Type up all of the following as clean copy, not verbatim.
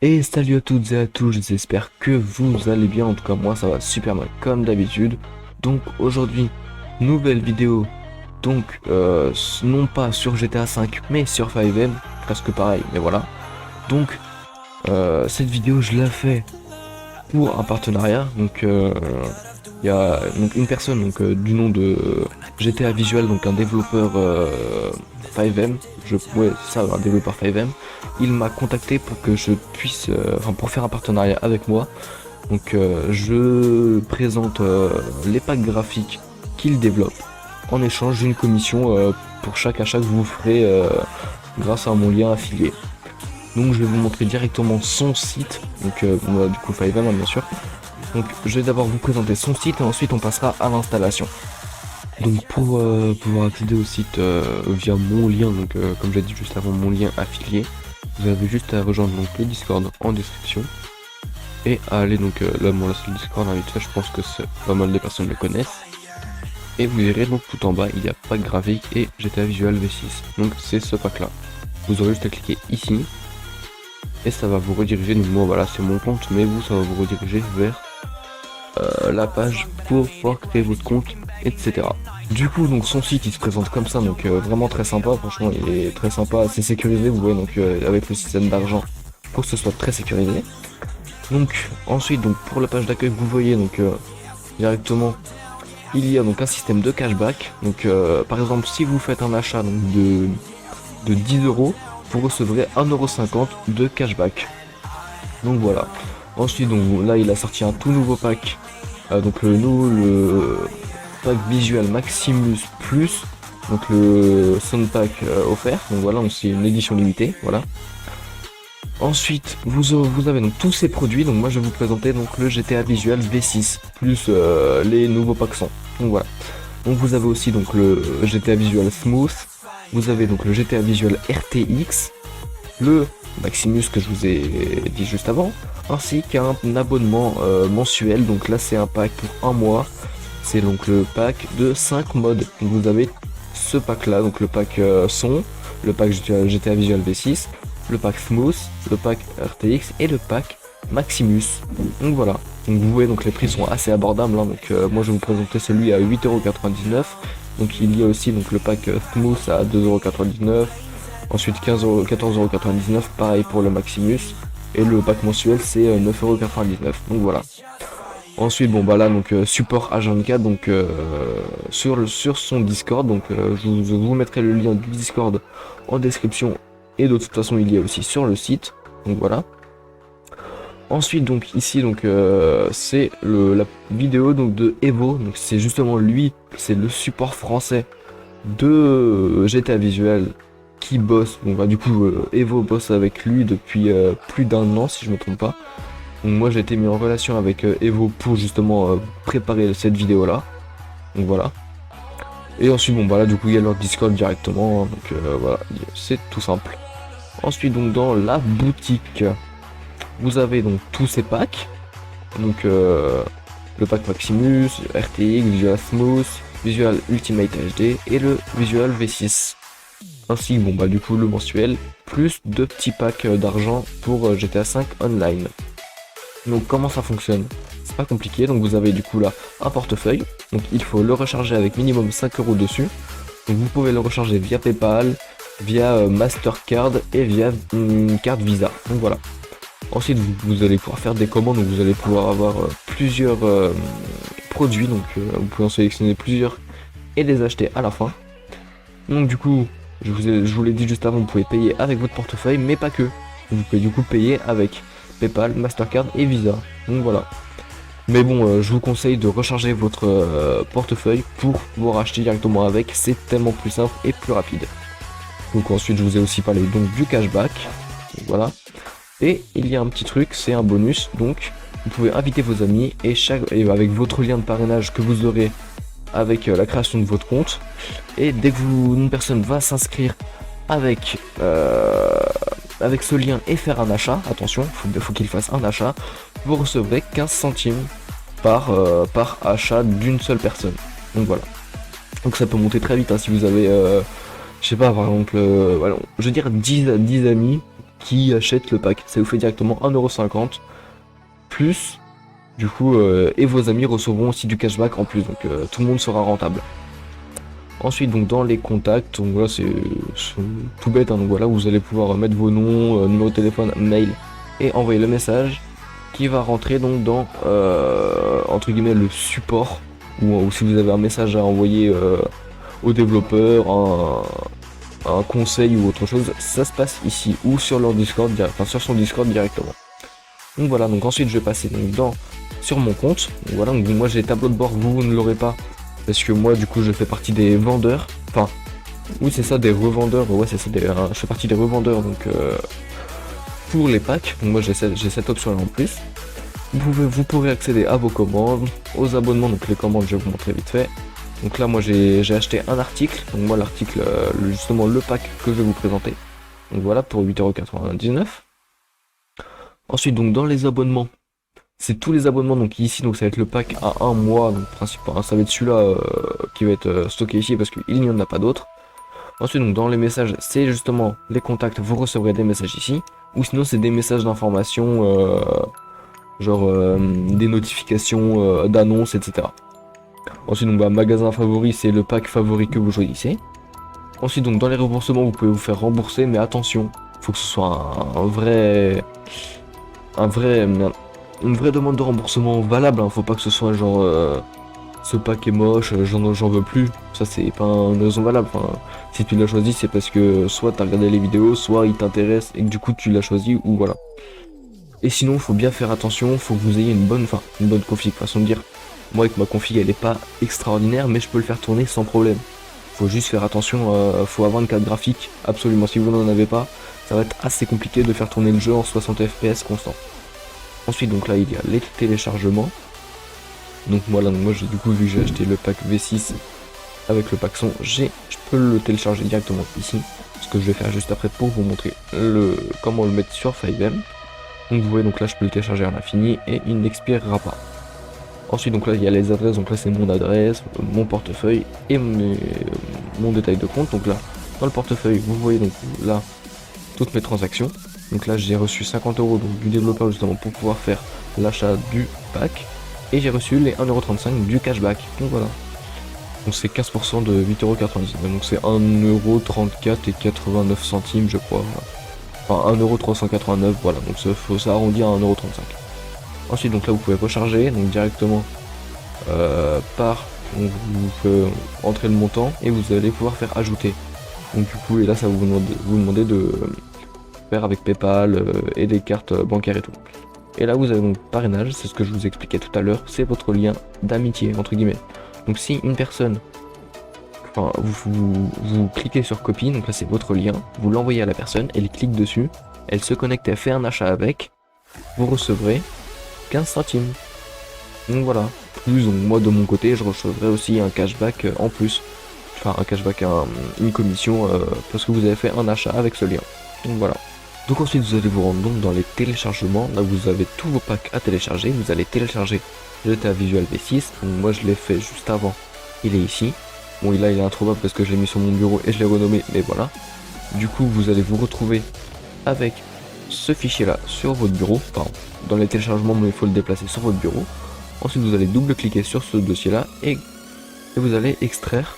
Et salut à toutes et à tous, j'espère que vous allez bien, en tout cas moi ça va super bien comme d'habitude. Donc aujourd'hui, nouvelle vidéo, donc non pas sur GTA 5 mais sur 5M, presque pareil mais voilà. Donc cette vidéo je la fais pour un partenariat, donc il y a donc une personne du nom de GTA Visual, donc un développeur 5M, ouais c'est ça, un développeur 5M. Il m'a contacté pour que je puisse, enfin pour faire un partenariat avec moi. Donc je présente les packs graphiques qu'il développe en échange d'une commission pour chaque achat que vous ferez grâce à mon lien affilié. Donc je vais vous montrer directement son site, donc du coup 5M hein, bien sûr. Donc je vais d'abord vous présenter son site et ensuite on passera à l'installation. Donc pour pouvoir accéder au site via mon lien, donc comme j'ai dit juste avant, mon lien affilié, vous avez juste à rejoindre donc le Discord en description et à aller donc là bon là c'est le Discord hein, vite fait, je pense que pas mal de personnes le connaissent. Et vous verrez donc tout en bas il y a pack graphique et GTA Visual V6. Donc c'est ce pack là. Vous aurez juste à cliquer ici et ça va vous rediriger, donc moi voilà c'est mon compte, mais vous ça va vous rediriger vers la page pour pouvoir créer votre compte, etc. Du coup donc son site il se présente comme ça, donc vraiment très sympa, franchement il est très sympa, c'est sécurisé, vous voyez, donc avec le système d'argent pour que ce soit très sécurisé. Donc ensuite donc pour la page d'accueil vous voyez donc directement il y a donc un système de cashback, donc par exemple si vous faites un achat donc, de 10 euros, vous recevrez 1,50€ de cashback. Donc voilà. Ensuite donc là il a sorti un tout nouveau pack, donc le pack visual Maximus Plus, donc le sound pack offert, donc voilà, donc c'est une édition limitée, voilà. Ensuite vous avez donc tous ces produits, donc moi je vais vous présenter donc le GTA Visual V6 plus les nouveaux packs sont. Donc voilà. Donc vous avez aussi donc le GTA Visual Smooth, vous avez donc le GTA Visual RTX, le Maximus que je vous ai dit juste avant, ainsi qu'un abonnement mensuel. Donc là c'est un pack pour un mois, c'est donc le pack de 5 modes. Donc vous avez ce pack là, donc le pack son, le pack GTA Visual V6, le pack Smooth, le pack RTX et le pack Maximus. Donc voilà, donc vous voyez donc les prix sont assez abordables hein. Donc moi je vais vous présenter celui à 8,99€. Donc il y a aussi donc le pack Smooth à 2,99€. Ensuite 14,99€, pareil pour le Maximus. Et le pack mensuel c'est 9,99€. Donc voilà. Ensuite bon bah là donc support H24 donc sur son Discord. Donc je vous mettrai le lien du Discord en description. Et de toute façon il y a aussi sur le site. Donc voilà. Ensuite donc ici donc c'est la vidéo donc de Evo. Donc c'est justement lui, c'est le support français de GTA Visual qui bosse. Donc bah, du coup Evo bosse avec lui depuis plus d'un an si je me trompe pas. Donc moi j'ai été mis en relation avec Evo pour justement préparer cette vidéo là. Donc voilà. Et ensuite bon bah là du coup il y a leur Discord directement, hein. Donc voilà, c'est tout simple. Ensuite donc dans la boutique, vous avez donc tous ces packs. Donc le pack Maximus, RTX, Visual Smooth, Visual Ultimate HD et le Visual V6. Ainsi bon bah du coup le mensuel, plus deux petits packs d'argent pour GTA 5 Online. Donc comment ça fonctionne? C'est pas compliqué, donc vous avez du coup là un portefeuille, donc il faut le recharger avec minimum 5€ dessus. Donc vous pouvez le recharger via PayPal, via Mastercard et via une carte Visa. Donc voilà. Ensuite vous allez pouvoir faire des commandes, donc vous allez pouvoir avoir plusieurs produits, donc vous pouvez en sélectionner plusieurs et les acheter à la fin. Donc du coup, je vous l'ai dit juste avant, vous pouvez payer avec votre portefeuille, mais pas que. Vous pouvez du coup payer avec PayPal, Mastercard et Visa. Donc voilà. Mais bon, je vous conseille de recharger votre portefeuille pour pouvoir acheter directement avec, c'est tellement plus simple et plus rapide. Donc ensuite, je vous ai aussi parlé donc du cashback. Donc, voilà. Et il y a un petit truc, c'est un bonus, donc vous pouvez inviter vos amis et avec votre lien de parrainage que vous aurez avec la création de votre compte. Et dès que une personne va s'inscrire avec, avec ce lien et faire un achat, attention, faut qu'il fasse un achat, vous recevrez 15 centimes par achat d'une seule personne. Donc voilà. Donc ça peut monter très vite hein, si vous avez, je sais pas, par exemple, voilà, je veux dire 10 amis. qui achètent le pack. Ça vous fait directement 1,50€ plus, du coup, et vos amis recevront aussi du cashback en plus, donc tout le monde sera rentable. Ensuite, donc dans les contacts, donc voilà, c'est tout bête, hein, donc voilà, vous allez pouvoir mettre vos noms, numéro de téléphone, mail, et envoyer le message qui va rentrer donc dans, entre guillemets, le support, ou si vous avez un message à envoyer aux développeurs, un conseil ou autre chose, ça se passe ici, ou sur leur Discord, enfin sur son Discord directement. Donc voilà, donc ensuite je vais passer donc sur mon compte. Donc voilà, donc moi j'ai tableau de bord, vous ne l'aurez pas. Parce que moi du coup je fais partie des vendeurs. Enfin, oui c'est ça, des revendeurs. Ouais c'est ça, je fais partie des revendeurs donc pour les packs. Donc moi j'ai cette option là en plus. Vous pourrez accéder à vos commandes, aux abonnements, donc les commandes je vais vous montrer vite fait. Donc là moi j'ai acheté un article. Donc moi l'article, justement le pack que je vais vous présenter. Donc voilà pour 8,99€. Ensuite donc dans les abonnements. C'est tous les abonnements, donc ici, donc ça va être le pack à 1 mois, donc principalement, ça va être celui-là qui va être stocké ici parce qu'il n'y en a pas d'autres. Ensuite, donc dans les messages, c'est justement les contacts, vous recevrez des messages ici, ou sinon c'est des messages d'information, genre des notifications d'annonces, etc. Ensuite, donc bah, magasin favori, c'est le pack favori que vous choisissez. Ensuite, donc dans les remboursements, vous pouvez vous faire rembourser, mais attention, faut que ce soit une vraie demande de remboursement valable, hein. Faut pas que ce soit genre ce pack est moche, j'en veux plus. Ça c'est pas une raison valable. Enfin, si tu l'as choisi, c'est parce que soit t'as regardé les vidéos, soit il t'intéresse et que du coup tu l'as choisi ou voilà. Et sinon, faut bien faire attention, faut que vous ayez une bonne config, façon de dire. Moi avec ma config elle est pas extraordinaire, mais je peux le faire tourner sans problème. Faut juste faire attention, faut avoir une carte graphique, absolument. Si vous n'en avez pas, ça va être assez compliqué de faire tourner le jeu en 60 fps constant. Ensuite, donc là, il y a les téléchargements. Donc voilà, moi du coup, vu que j'ai acheté le pack V6 avec le pack son, je peux le télécharger directement ici. Ce que je vais faire juste après pour vous montrer comment le mettre sur FiveM. Donc vous voyez, donc là, je peux le télécharger à l'infini et il n'expirera pas. Ensuite, donc là, il y a les adresses. Donc là, c'est mon adresse, mon portefeuille et mon détail de compte. Donc là, dans le portefeuille, vous voyez donc là toutes mes transactions. Donc là j'ai reçu 50€ du développeur justement pour pouvoir faire l'achat du pack. Et j'ai reçu les 1,35€ du cashback. Donc voilà. Donc c'est 15% de 8,99€. Donc c'est 1,34 € je crois. Enfin 1,389€, voilà. Donc ça, faut ça arrondir à 1,35€. Ensuite donc là vous pouvez recharger donc directement donc vous pouvez entrer le montant et vous allez pouvoir faire ajouter. Donc du coup et là ça vous demandez de faire avec PayPal et des cartes bancaires et tout. Et là vous avez donc parrainage, c'est ce que je vous expliquais tout à l'heure, c'est votre lien d'amitié entre guillemets. Donc si une personne, enfin vous cliquez sur copie, donc là c'est votre lien, vous l'envoyez à la personne, elle clique dessus, elle se connecte, elle fait un achat avec, vous recevrez 15 centimes. Donc voilà, plus donc moi de mon côté je recevrai aussi un cashback en plus. Enfin un cashback, une commission parce que vous avez fait un achat avec ce lien. Donc voilà. Donc ensuite vous allez vous rendre donc dans les téléchargements, là vous avez tous vos packs à télécharger, vous allez télécharger GTA Visual V6, donc moi je l'ai fait juste avant, il est ici. Bon là il est introuvable parce que je l'ai mis sur mon bureau et je l'ai renommé, mais voilà. Du coup vous allez vous retrouver avec ce fichier là sur votre bureau, enfin dans les téléchargements mais il faut le déplacer sur votre bureau. Ensuite vous allez double cliquer sur ce dossier là et vous allez extraire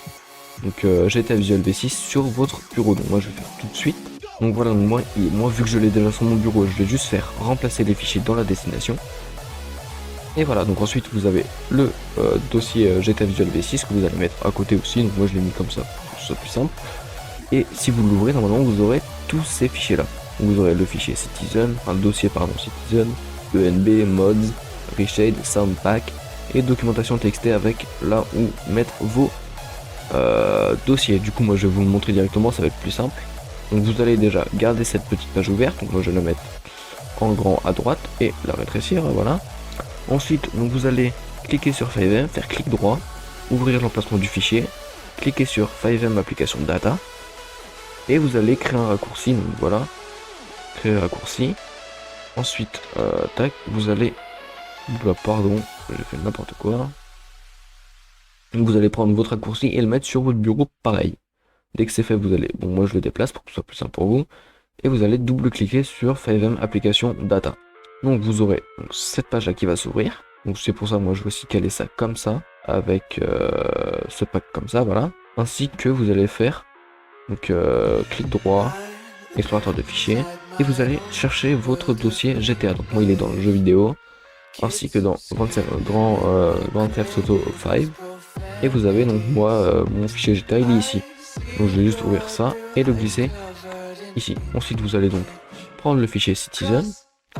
donc GTA Visual V6 sur votre bureau. Donc moi je vais faire tout de suite. Donc voilà, donc moi vu que je l'ai déjà sur mon bureau, je vais juste faire remplacer les fichiers dans la destination. Et voilà, donc ensuite vous avez le dossier GTA Visual V6 que vous allez mettre à côté aussi. Donc moi je l'ai mis comme ça pour que ce soit plus simple. Et si vous l'ouvrez, normalement vous aurez tous ces fichiers là. Vous aurez le fichier Citizen, enfin le dossier pardon Citizen, ENB, Mods, Reshade, Soundpack et documentation TXT avec là où mettre vos dossiers. Du coup moi je vais vous le montrer directement, ça va être plus simple. Donc vous allez déjà garder cette petite page ouverte, donc moi je vais la mettre en grand à droite et la rétrécir, voilà. Ensuite donc vous allez cliquer sur FiveM, faire clic droit, ouvrir l'emplacement du fichier, cliquer sur FiveM application data et vous allez créer un raccourci, donc voilà, créer un raccourci. Ensuite tac, vous allez, pardon, j'ai fait n'importe quoi. Donc vous allez prendre votre raccourci et le mettre sur votre bureau pareil. Dès que c'est fait, vous allez, bon moi je le déplace pour que ce soit plus simple pour vous. et vous allez double-cliquer sur FiveM Application Data. Donc vous aurez donc, cette page là qui va s'ouvrir. Donc c'est pour ça moi je vais aussi caler ça comme ça, avec ce pack comme ça, voilà. Ainsi que vous allez faire donc clic droit, explorateur de fichiers, et vous allez chercher votre dossier GTA. Donc moi il est dans le jeu vidéo, ainsi que dans Grand Theft Auto 5. Et vous avez donc moi mon fichier GTA il est ici. Donc je vais juste ouvrir ça et le glisser ici. Ensuite vous allez donc prendre le fichier Citizen,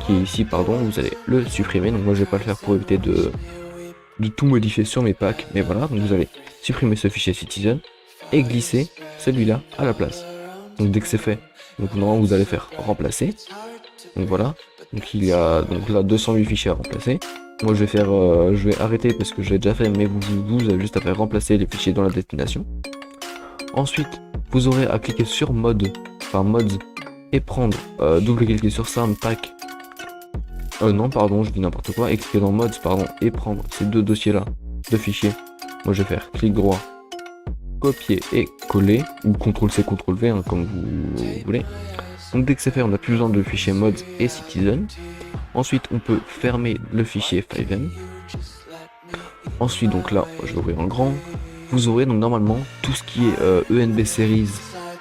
qui est ici pardon, vous allez le supprimer. Donc moi je vais pas le faire pour éviter de tout modifier sur mes packs, mais voilà, donc vous allez supprimer ce fichier Citizen et glisser celui-là à la place. Donc dès que c'est fait, donc normalement vous allez faire remplacer. Donc voilà, donc il y a donc là 208 fichiers à remplacer. Moi je vais arrêter parce que je l'ai déjà fait, mais vous avez juste à faire remplacer les fichiers dans la destination. Ensuite, vous aurez à cliquer sur mods et prendre double-cliquer sur Sound Pack. Non pardon, je dis n'importe quoi, et cliquer dans mods pardon et prendre ces deux dossiers là de fichiers. Moi je vais faire clic droit, copier et coller, ou CTRL-C, CTRL-V hein, comme vous voulez. Donc dès que c'est fait, on n'a plus besoin de fichier mods et citizen. Ensuite on peut fermer le fichier FiveM. Ensuite donc là, je vais ouvrir en grand. Vous aurez donc normalement tout ce qui est ENB Series,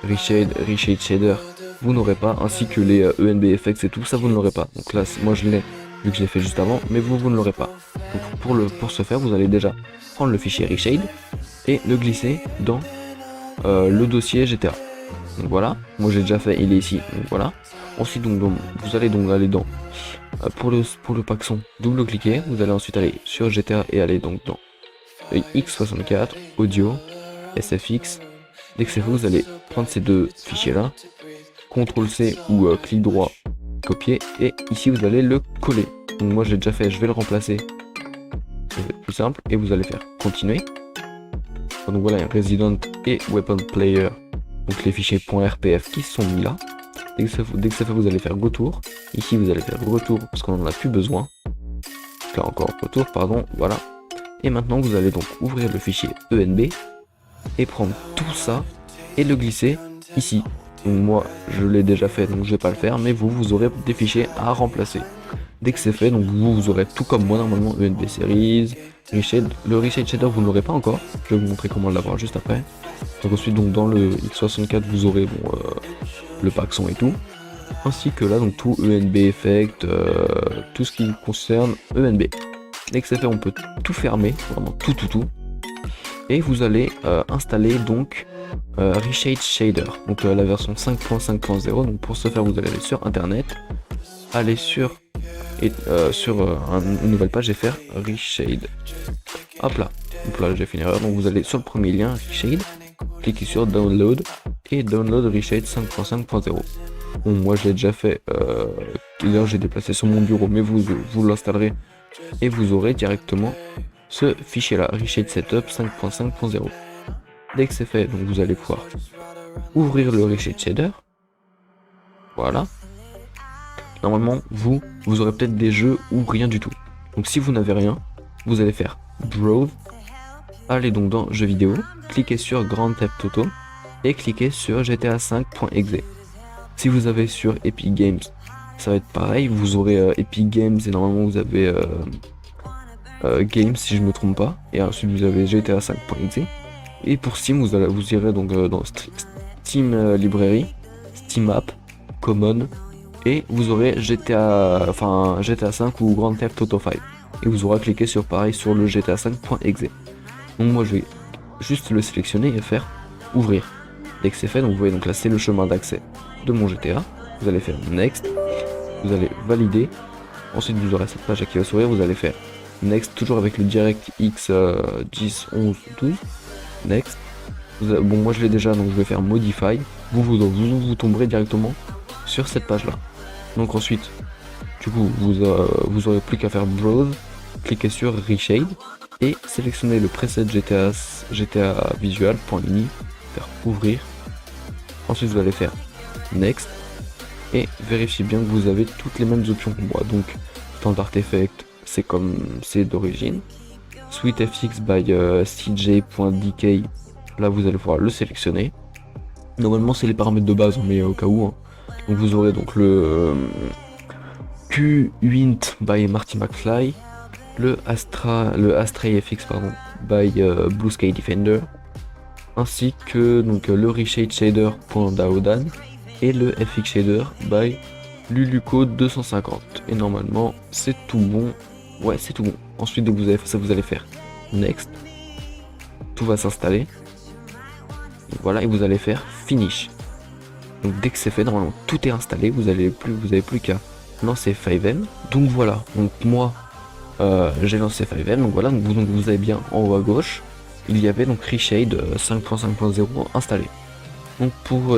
Reshade Shader, vous n'aurez pas, ainsi que les ENB Effects et tout ça vous ne l'aurez pas. Donc là moi je l'ai vu que je l'ai fait juste avant, mais vous ne l'aurez pas. Donc pour ce faire, vous allez déjà prendre le fichier Reshade et le glisser dans le dossier GTA. Donc voilà, moi j'ai déjà fait, il est ici, donc voilà. Ensuite donc vous allez donc aller dans pour le pack son, double-cliquer, vous allez ensuite aller sur GTA et aller donc dans X64, audio, SFX. Dès que c'est fait, vous allez prendre ces deux fichiers là, CTRL-C ou clic droit, copier, et ici vous allez le coller. Donc moi j'ai déjà fait, je vais le remplacer. C'est plus simple, et vous allez faire continuer. Donc voilà, Resident et Weapon Player, donc les fichiers .rpf qui sont mis là. Dès que c'est fait, vous allez faire retour. Ici vous allez faire retour parce qu'on n'en a plus besoin. Là encore retour, pardon, voilà. Et maintenant vous allez donc ouvrir le fichier ENB et prendre tout ça et le glisser ici. Donc moi je l'ai déjà fait, donc je vais pas le faire, mais vous aurez des fichiers à remplacer. Dès que c'est fait, donc vous aurez tout comme moi normalement, ENB Series, Reshade. Le Reshade Shader vous ne l'aurez pas encore, je vais vous montrer comment l'avoir juste après. Donc ensuite donc dans le X64 vous aurez bon, le pack son et tout, ainsi que là donc tout ENB Effect, tout ce qui concerne ENB. Dès que c'est fait, on peut tout fermer, vraiment tout, et vous allez installer donc Reshade Shader, donc la version 5.5.0. donc pour ce faire vous allez aller sur internet, aller sur une nouvelle page et faire Reshade. Hop là, donc là j'ai fait une erreur, donc vous allez sur le premier lien Reshade, cliquez sur download et download Reshade 5.5.0. Bon moi je l'ai déjà fait, d'ailleurs j'ai déplacé sur mon bureau, mais vous l'installerez et vous aurez directement ce fichier là, Reshade Setup 5.5.0. Dès que c'est fait, donc vous allez pouvoir ouvrir le Reshade Shader. Voilà. Normalement, vous aurez peut-être des jeux ou rien du tout. Donc si vous n'avez rien, vous allez faire Browse, allez donc dans Jeux vidéo, cliquez sur Grand Theft Auto et cliquez sur GTA 5.exe. Si vous avez sur Epic Games, ça va être pareil, vous aurez Epic Games et normalement vous avez Games si je me trompe pas, et ensuite vous avez GTA 5.exe. Et pour Steam, vous irez donc dans Steam Library, Steam App, Common, et vous aurez GTA 5 ou Grand Theft Auto 5. Et vous aurez cliqué sur pareil sur le GTA 5.exe. Donc moi je vais juste le sélectionner et faire ouvrir. Dès que c'est fait, donc vous voyez donc là c'est le chemin d'accès de mon GTA. Vous allez faire Next, vous allez valider. Ensuite vous aurez cette page qui va s'ouvrir, vous allez faire Next, toujours avec le DirectX 10, 11, 12. Next. Bon moi je l'ai déjà, donc je vais faire Modify. Vous tomberez directement sur cette page là. Donc ensuite, du coup vous aurez plus qu'à faire Browse, cliquez sur Reshade et sélectionnez le preset GTA Visual.ini, faire ouvrir. Ensuite vous allez faire Next et vérifiez bien que vous avez toutes les mêmes options que moi. Donc Standard Effect, c'est comme c'est d'origine. SweetFX by CJ.dk, là vous allez pouvoir le sélectionner. Normalement c'est les paramètres de base, mais au cas où, hein. Donc vous aurez donc le Q-Wint by Marty McFly, le Astray FX pardon, by Blue Sky Defender, ainsi que donc le Reshade Shader .daodan et le FX Shader by Luluco 250. Et normalement c'est tout bon. Ouais, c'est tout bon. Ensuite dès que vous avez fait ça, vous allez faire Next. Tout va s'installer. Voilà, et vous allez faire Finish. Donc dès que c'est fait, normalement tout est installé, vous avez plus qu'à lancer FiveM. Donc voilà, donc moi j'ai lancé FiveM, donc voilà, donc vous avez bien en haut à gauche, il y avait donc Reshade 5.5.0 installé. Donc pour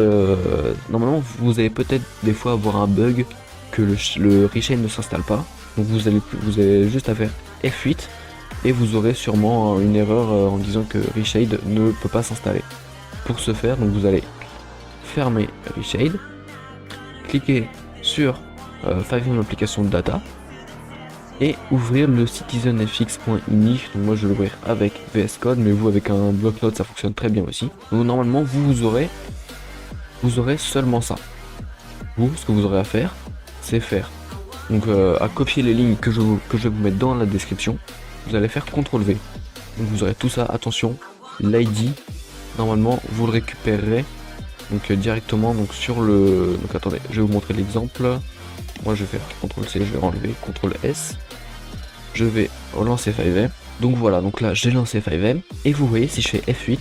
normalement vous allez peut-être des fois avoir un bug que le Reshade ne s'installe pas. Donc vous avez juste à faire F8 et vous aurez sûrement une erreur en disant que Reshade ne peut pas s'installer. Pour ce faire, donc vous allez fermer Reshade, cliquer sur FiveM application de data et ouvrir le citizenfx.ini. Donc moi je vais l'ouvrir avec VS Code, mais vous avec un bloc-notes ça fonctionne très bien aussi. Donc normalement vous aurez seulement ça. Vous, ce que vous aurez à faire, c'est faire donc à copier les lignes que je vais vous mettre dans la description. Vous allez faire CTRL V. Donc vous aurez tout ça. Attention, l'ID normalement vous le récupérerez donc directement donc sur le. Donc attendez, je vais vous montrer l'exemple. Moi je vais faire CTRL C, je vais enlever CTRL S. Je vais relancer FiveM. Donc voilà, donc là j'ai lancé FiveM et vous voyez si je fais F8,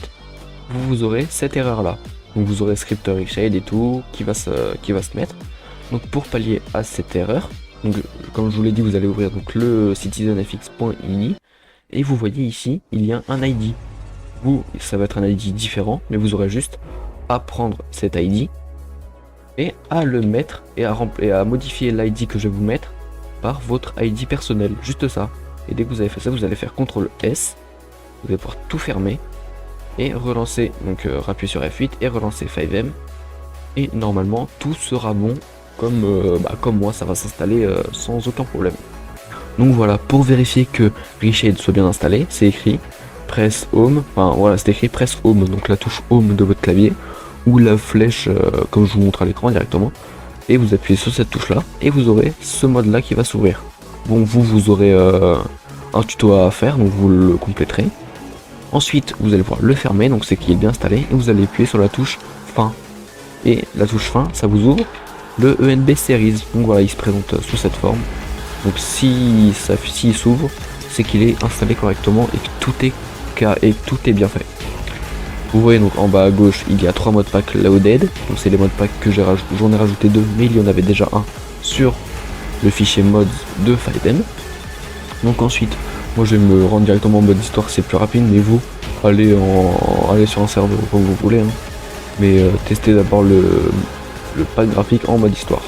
vous aurez cette erreur là. Donc vous aurez script reshade et tout qui va se mettre. Donc pour pallier à cette erreur, donc comme je vous l'ai dit, vous allez ouvrir donc le citizenfx.ini et vous voyez ici il y a un ID. Vous, ça va être un ID différent, mais vous aurez juste à prendre cet ID et à le mettre et à modifier l'ID que je vais vous mettre par votre ID personnel, juste ça. Et dès que vous avez fait ça, vous allez faire CTRL S, vous allez pouvoir tout fermer et relancer, donc appuyer sur F8 et relancer FiveM et normalement tout sera bon comme moi, ça va s'installer sans aucun problème. Donc voilà, pour vérifier que Reshade soit bien installé, c'est écrit Press Home, enfin voilà, c'est écrit Press Home, donc la touche Home de votre clavier ou la flèche comme je vous montre à l'écran directement, et vous appuyez sur cette touche là et vous aurez ce mode là qui va s'ouvrir. Bon, vous aurez un tuto à faire, donc vous le compléterez. Ensuite vous allez pouvoir le fermer, donc c'est qu'il est bien installé, et vous allez appuyer sur la touche fin, et la touche fin ça vous ouvre le ENB Series. Donc voilà, il se présente sous cette forme. Donc s'il s'ouvre, c'est qu'il est installé correctement et que tout est bien fait. Vous voyez donc en bas à gauche, il y a 3 modes pack loaded. Donc c'est les modes pack que j'en ai rajouté 2, mais il y en avait déjà un sur le fichier mods de FiveM. Donc ensuite, moi je vais me rendre directement en mode histoire, c'est plus rapide, mais vous allez sur un serveur comme vous voulez, hein. Mais testez d'abord le pack graphique en mode histoire.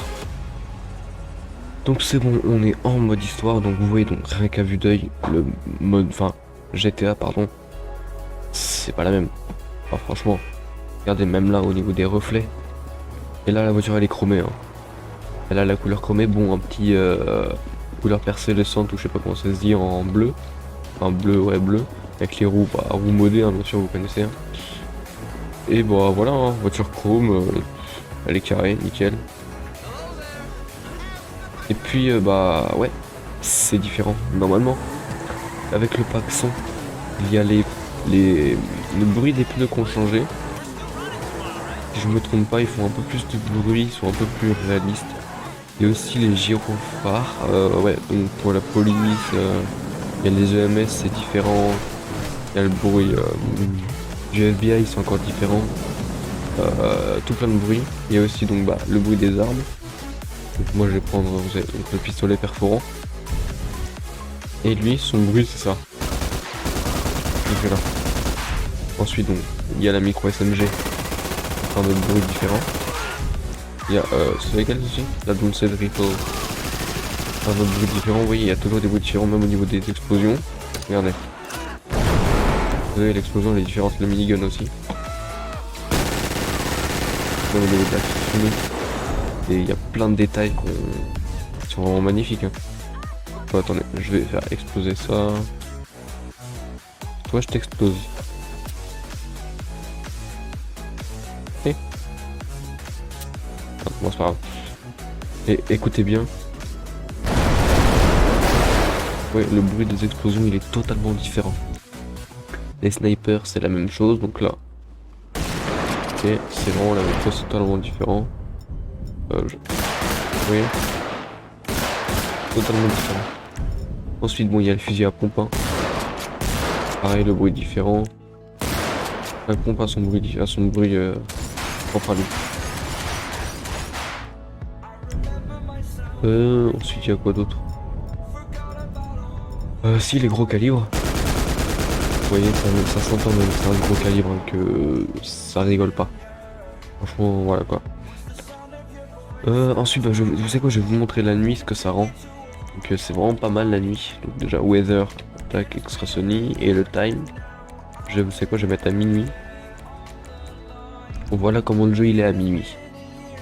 Donc c'est bon, on est en mode histoire, donc vous voyez donc rien qu'à vue d'œil, le mode, enfin GTA pardon, c'est pas la même. Enfin, franchement, regardez même là au niveau des reflets. Et là la voiture elle est chromée, hein. Elle a la couleur chromée, bon un petit couleur persélescente ou je sais pas comment ça se dit, en bleu. Un bleu, ouais bleu, avec les roues, roues modées, hein, bien sûr vous connaissez. Hein. Et bah voilà, hein, voiture chrome, elle est carrée, nickel. Et puis bah ouais, c'est différent. Normalement, avec le pack son, il y a le bruit des pneus qui ont changé. Si je me trompe pas, ils font un peu plus de bruit, ils sont un peu plus réalistes. Il y a aussi les gyrophares, ouais, donc pour la police, il y a les EMS, c'est différent. Il y a le bruit du FBI, ils sont encore différents. Tout plein de bruit. Il y a aussi donc le bruit des armes. Donc moi je vais prendre donc, le pistolet perforant. Et lui, son bruit c'est ça. Donc voilà. Ensuite donc il y a la micro SMG. Un autre bruit différent. Il y a c'est lequel aussi? La Doomsday Rifle. Un autre bruit différent, vous voyez, il y a toujours des bruits différents même au niveau des explosions. Regardez. Vous voyez l'explosion elle est différente, le minigun aussi. Au niveau de la fumée. Et il y a plein de détails qui sont vraiment magnifiques. Hein. Bon, attendez, je vais faire exploser ça. Toi, je t'explose. Ok. Bon, c'est pas grave. Et écoutez bien. Ouais, le bruit des explosions, il est totalement différent. Les snipers, c'est la même chose, donc là. Ok, c'est vraiment la même chose, totalement différent. Oui. Totalement différent. Ensuite, bon, il y a le fusil à pompe, hein. Pareil, le bruit différent. La pompe a son bruit, propre à lui. Ensuite, il y a quoi d'autre? Si, les gros calibres. Vous voyez, ça s'entend même, c'est un gros calibre, hein, que ça rigole pas. Franchement, voilà quoi. Ensuite, bah, vous savez quoi, je vais vous montrer la nuit, ce que ça rend. Donc c'est vraiment pas mal la nuit. Donc déjà, weather, tac, extra Sony, et le time. Vous savez quoi, je vais mettre à minuit. Bon, voilà comment le jeu il est à minuit.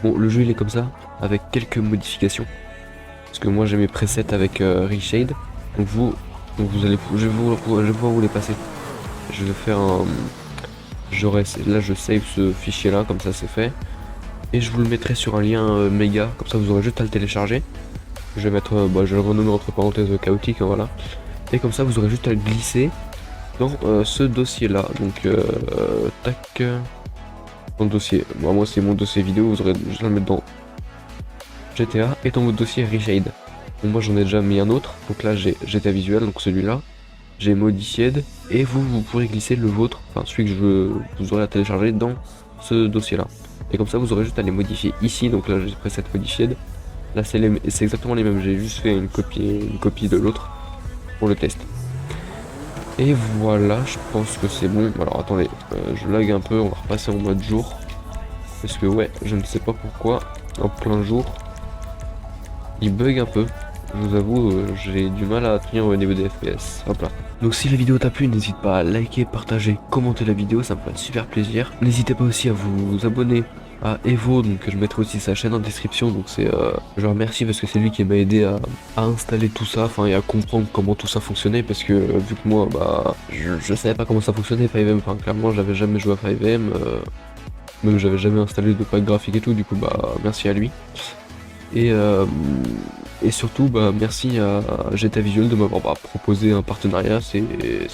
Bon, le jeu il est comme ça, avec quelques modifications. Parce que moi j'ai mes presets avec Reshade. Donc vous allez, je vais pouvoir vous les passer. Je vais faire un, là je save ce fichier là, comme ça c'est fait. Et je vous le mettrai sur un lien méga, comme ça vous aurez juste à le télécharger. Je vais mettre, je vais le renommer entre parenthèses chaotique, hein, voilà. Et comme ça vous aurez juste à le glisser dans ce dossier là. Donc tac, dans le dossier. Bon, moi c'est mon dossier vidéo, vous aurez juste à le mettre dans GTA et dans votre dossier Reshade. Bon, moi j'en ai déjà mis un autre, donc là j'ai GTA Visual, donc celui-là. J'ai Modified et vous pourrez glisser le vôtre, enfin celui que vous aurez à télécharger dans ce dossier là. Et comme ça vous aurez juste à les modifier ici, donc là j'ai preset Modified. Là c'est exactement les mêmes, j'ai juste fait une copie de l'autre pour le test. Et voilà, je pense que c'est bon. Alors attendez, je lag un peu, on va repasser en mode jour. Parce que ouais, je ne sais pas pourquoi, en plein jour, il bug un peu. Je vous avoue, j'ai du mal à tenir au niveau des FPS. Hop là. Donc si la vidéo t'a plu, n'hésite pas à liker, partager, commenter la vidéo, ça me ferait super plaisir. N'hésitez pas aussi à vous abonner à Evo, donc je mettrai aussi sa chaîne en description. Donc je le remercie parce que c'est lui qui m'a aidé à installer tout ça, enfin et à comprendre comment tout ça fonctionnait. Parce que vu que moi, bah, je savais pas comment ça fonctionnait 5M. Enfin clairement, j'avais jamais joué à 5M, même j'avais jamais installé de pack graphique et tout. Du coup, bah, merci à lui. Et surtout, bah, merci à GTA Visual de m'avoir proposé un partenariat, c'est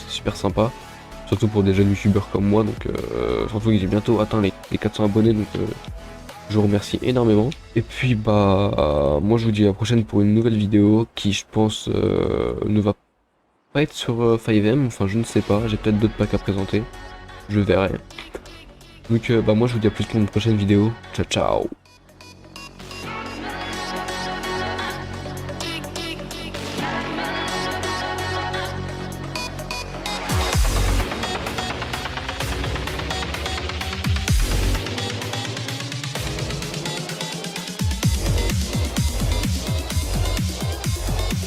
super sympa. Surtout pour des jeunes youtubeurs comme moi, donc surtout que j'ai bientôt atteint les 400 abonnés, donc je vous remercie énormément. Et puis bah, moi je vous dis à la prochaine pour une nouvelle vidéo qui je pense ne va pas être sur 5M, enfin je ne sais pas, j'ai peut-être d'autres packs à présenter, je verrai. Donc bah moi je vous dis à plus pour une prochaine vidéo, ciao ciao.